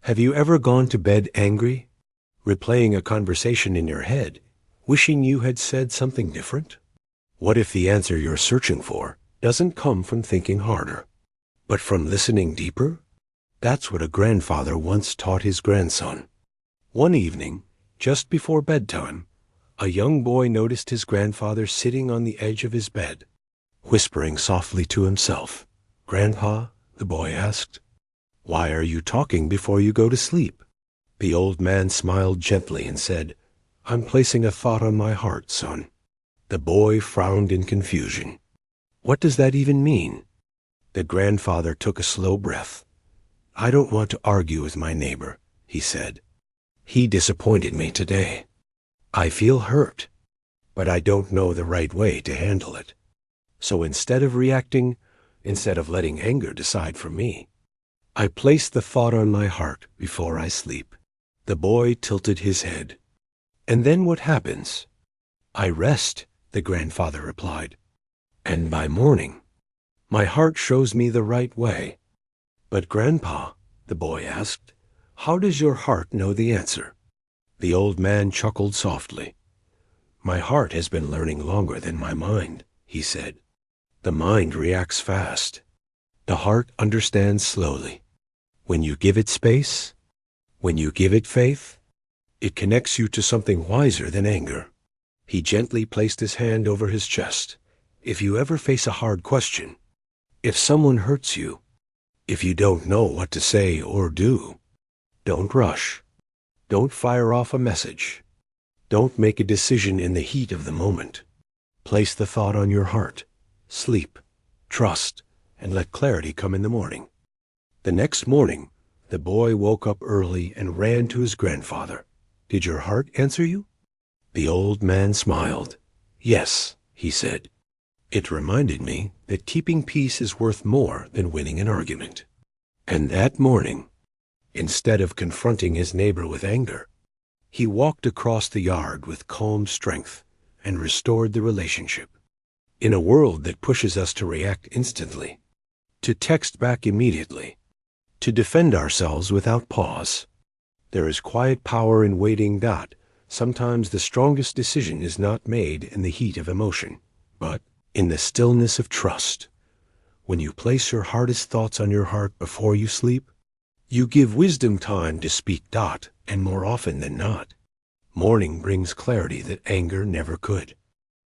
Have you ever gone to bed angry, replaying a conversation in your head, wishing you had said something different? What if the answer you're searching for doesn't come from thinking harder, but from listening deeper? That's what a grandfather once taught his grandson. One evening, just before bedtime, a young boy noticed his grandfather sitting on the edge of his bed, whispering softly to himself. "Grandpa," the boy asked, "why are you talking before you go to sleep?" The old man smiled gently and said, "I'm placing a thought on my heart, son." The boy frowned in confusion. What does that even mean? The grandfather took a slow breath. "I don't want to argue with my neighbor," he said. "He disappointed me today. I feel hurt, but I don't know the right way to handle it. So instead of reacting, instead of letting anger decide for me, I place the thought on my heart before I sleep." The boy tilted his head. "And then what happens?" "I rest," the grandfather replied. "And by morning, my heart shows me the right way." "But Grandpa," the boy asked, "how does your heart know the answer?" The old man chuckled softly. "My heart has been learning longer than my mind," he said. "The mind reacts fast. The heart understands slowly. When you give it space, when you give it faith, it connects you to something wiser than anger." He gently placed his hand over his chest. "If you ever face a hard question, if someone hurts you, if you don't know what to say or do, don't rush. Don't fire off a message. Don't make a decision in the heat of the moment. Place the thought on your heart. Sleep, trust, and let clarity come in the morning." The next morning, the boy woke up early and ran to his grandfather. "Did your heart answer you?" The old man smiled. "Yes," he said. "It reminded me that keeping peace is worth more than winning an argument." And that morning, instead of confronting his neighbor with anger, he walked across the yard with calm strength and restored the relationship. In a world that pushes us to react instantly, to text back immediately, to defend ourselves without pause, there is quiet power in waiting. Sometimes the strongest decision is not made in the heat of emotion, but in the stillness of trust. When you place your hardest thoughts on your heart before you sleep, you give wisdom time to speak. And more often than not, morning brings clarity that anger never could.